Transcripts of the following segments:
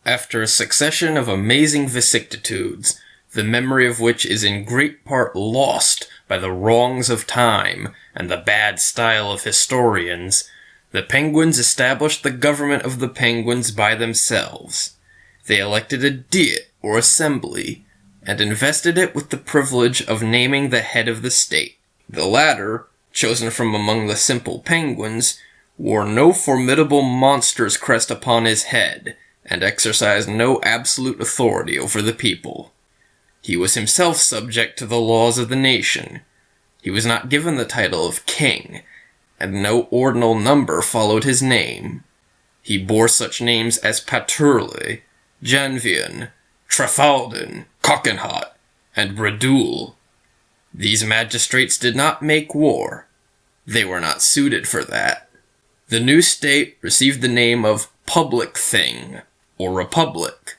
After a succession of amazing vicissitudes, the memory of which is in great part lost by the wrongs of time and the bad style of historians, the Penguins established the government of the Penguins by themselves. They elected a diet or assembly, and invested it with the privilege of naming the head of the state. The latter, chosen from among the simple penguins, wore no formidable monster's crest upon his head, and exercised no absolute authority over the people. He was himself subject to the laws of the nation. He was not given the title of king, and no ordinal number followed his name. He bore such names as Paturle, Janvian, Trafalden, Cockenhot, and Bradule. These magistrates did not make war. They were not suited for that. The new state received the name of Public Thing, or Republic.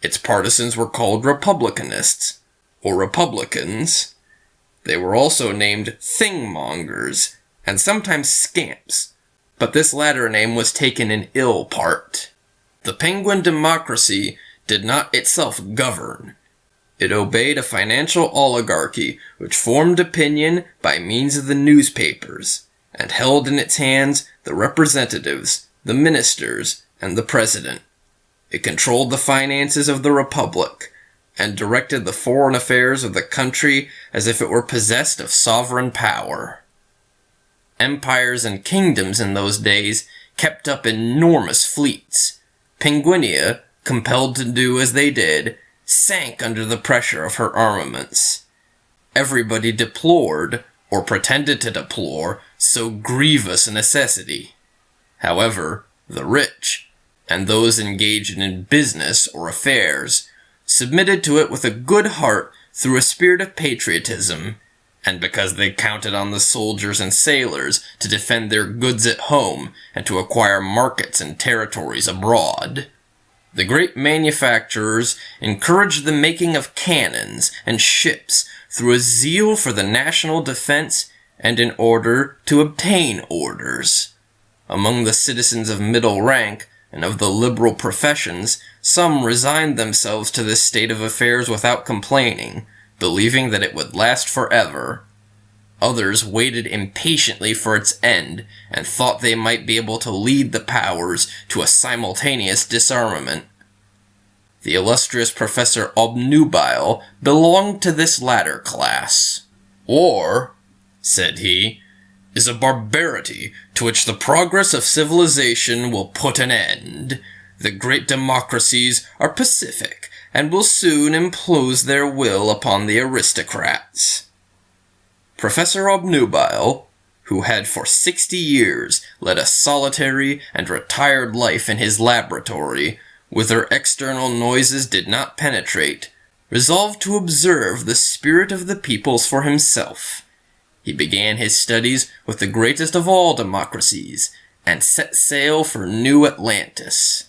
Its partisans were called Republicanists, or Republicans. They were also named Thingmongers, and sometimes Scamps, but this latter name was taken in ill part. The Penguin democracy did not itself govern. It obeyed a financial oligarchy which formed opinion by means of the newspapers, and held in its hands the representatives, the ministers, and the president. It controlled the finances of the republic, and directed the foreign affairs of the country as if it were possessed of sovereign power. Empires and kingdoms in those days kept up enormous fleets. Penguinia, compelled to do as they did, sank under the pressure of her armaments. Everybody deplored, or pretended to deplore, so grievous a necessity. However, the rich, and those engaged in business or affairs, submitted to it with a good heart through a spirit of patriotism, and because they counted on the soldiers and sailors to defend their goods at home and to acquire markets and territories abroad. The great manufacturers encouraged the making of cannons and ships through a zeal for the national defense and in order to obtain orders. Among the citizens of middle rank and of the liberal professions, some resigned themselves to this state of affairs without complaining, believing that it would last forever. Others waited impatiently for its end, and thought they might be able to lead the powers to a simultaneous disarmament. The illustrious Professor Obnubile belonged to this latter class. "War," said he, "is a barbarity to which the progress of civilization will put an end. The great democracies are pacific, and will soon impose their will upon the aristocrats." Professor Obnubile, who had for 60 years led a solitary and retired life in his laboratory, whither external noises did not penetrate, resolved to observe the spirit of the peoples for himself. He began his studies with the greatest of all democracies, and set sail for New Atlantis.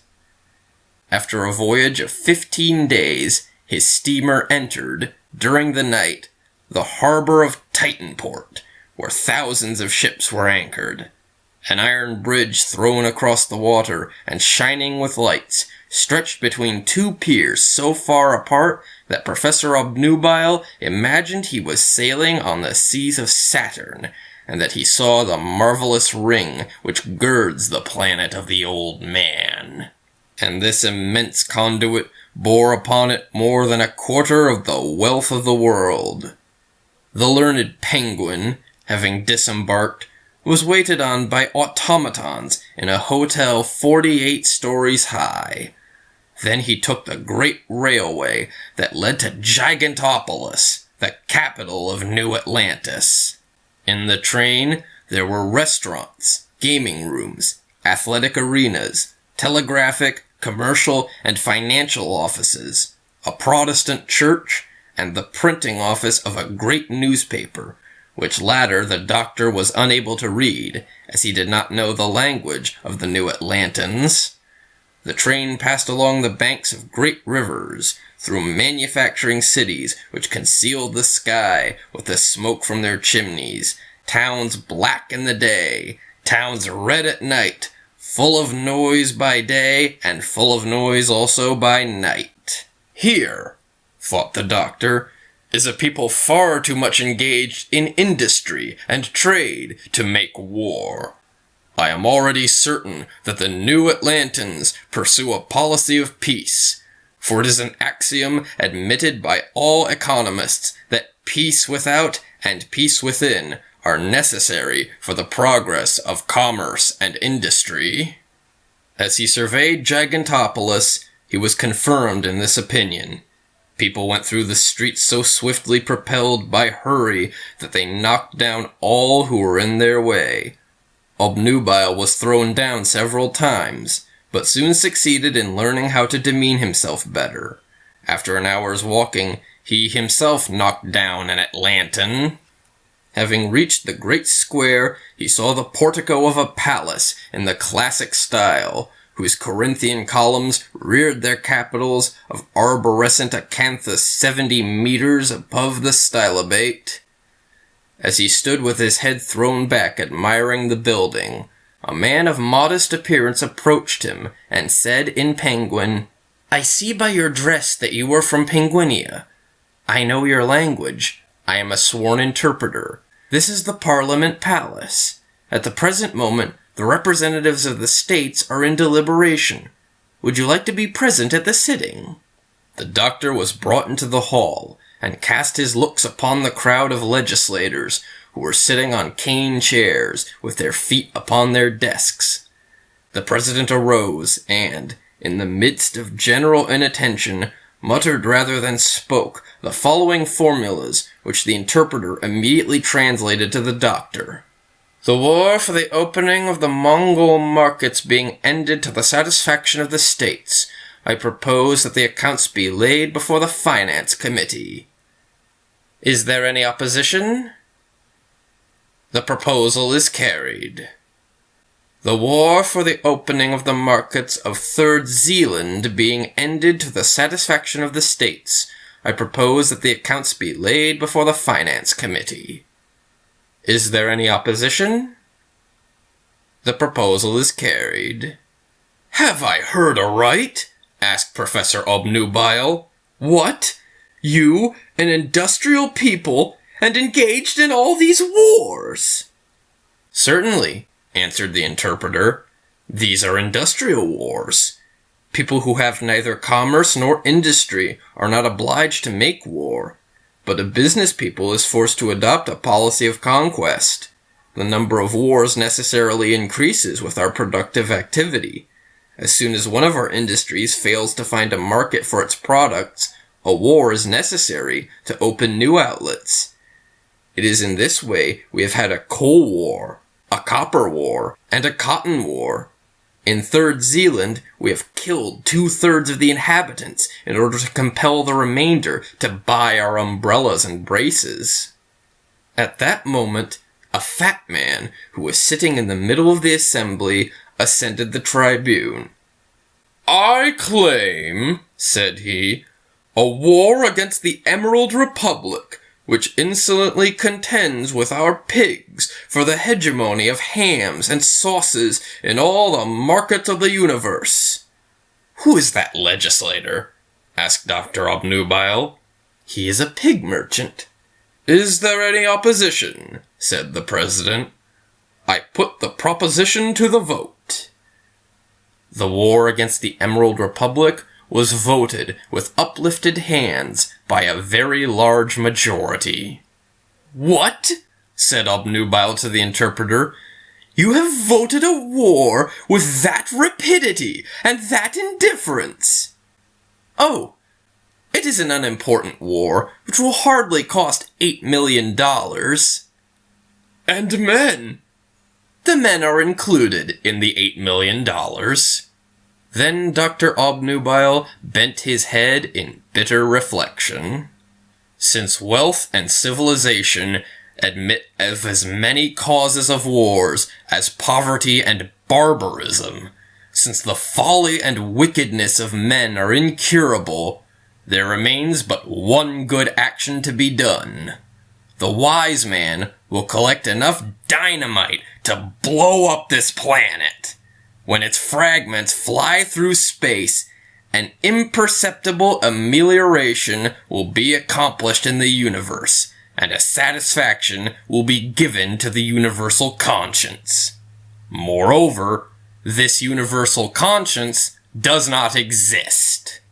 After a voyage of 15 days, his steamer entered, during the night, the harbor of Titanport, where thousands of ships were anchored. An iron bridge thrown across the water and shining with lights stretched between two piers so far apart that Professor Obnubile imagined he was sailing on the seas of Saturn, and that he saw the marvelous ring which girds the planet of the old man. And this immense conduit bore upon it more than 1/4 of the wealth of the world. The learned Penguin, having disembarked, was waited on by automatons in a hotel 48 stories high. Then he took the great railway that led to Gigantopolis, the capital of New Atlantis. In the train, there were restaurants, gaming rooms, athletic arenas, telegraphic, commercial, and financial offices, a Protestant church, and the printing office of a great newspaper, which latter the doctor was unable to read, as he did not know the language of the New Atlantans. The train passed along the banks of great rivers, through manufacturing cities which concealed the sky with the smoke from their chimneys, towns black in the day, towns red at night, full of noise by day and full of noise also by night. Here, thought the doctor, is a people far too much engaged in industry and trade to make war. I am already certain that the new Atlantans pursue a policy of peace, for it is an axiom admitted by all economists that peace without and peace within are necessary for the progress of commerce and industry. As he surveyed Gigantopolis, he was confirmed in this opinion. People went through the streets so swiftly propelled by hurry that they knocked down all who were in their way. Obnubile was thrown down several times, but soon succeeded in learning how to demean himself better. After an hour's walking, he himself knocked down an Atlantan. Having reached the great square, he saw the portico of a palace in the classic style, whose Corinthian columns reared their capitals of arborescent acanthus 70 meters above the stylobate. As he stood with his head thrown back admiring the building, a man of modest appearance approached him and said in Penguin, "I see by your dress that you are from Penguinia. I know your language. I am a sworn interpreter. This is the Parliament Palace. At the present moment, the representatives of the states are in deliberation. Would you like to be present at the sitting?" The doctor was brought into the hall, and cast his looks upon the crowd of legislators, who were sitting on cane chairs, with their feet upon their desks. The president arose, and, in the midst of general inattention, muttered rather than spoke the following formulas, which the interpreter immediately translated to the doctor. "The war for the opening of the Mongol markets being ended to the satisfaction of the states, I propose that the accounts be laid before the Finance Committee. Is there any opposition? The proposal is carried. The war for the opening of the markets of Third Zealand being ended to the satisfaction of the states, I propose that the accounts be laid before the Finance Committee. Is there any opposition? The proposal is carried." "Have I heard aright?" asked Professor Obnubile. "What? You, an industrial people, and engaged in all these wars?" "Certainly," answered the interpreter. "These are industrial wars. People who have neither commerce nor industry are not obliged to make war, but a business people is forced to adopt a policy of conquest. The number of wars necessarily increases with our productive activity. As soon as one of our industries fails to find a market for its products, a war is necessary to open new outlets. It is in this way we have had a coal war, a copper war, and a cotton war. In Third Zealand, we have killed 2/3 of the inhabitants in order to compel the remainder to buy our umbrellas and braces." At that moment, a fat man, who was sitting in the middle of the assembly, ascended the tribune. "I claim," said he, "a war against the Emerald Republic, which insolently contends with our pigs for the hegemony of hams and sauces in all the markets of the universe." "Who is that legislator?" asked Doctor Obnubile. "He is a pig merchant." "Is there any opposition?" said the president. "I put the proposition to the vote." The war against the Emerald Republic was voted with uplifted hands by a very large majority. "What?" said Obnubile to the interpreter. "You have voted a war with that rapidity and that indifference?" "Oh, it is an unimportant war, which will hardly cost $8 million. "And men?" "The men are included in the $8 million. Then Dr. Obnubile bent his head in bitter reflection. "Since wealth and civilization admit of as many causes of wars as poverty and barbarism, since the folly and wickedness of men are incurable, there remains but one good action to be done. The wise man will collect enough dynamite to blow up this planet. when its fragments fly through space, an imperceptible amelioration will be accomplished in the universe, and a satisfaction will be given to the universal conscience. Moreover, this universal conscience does not exist.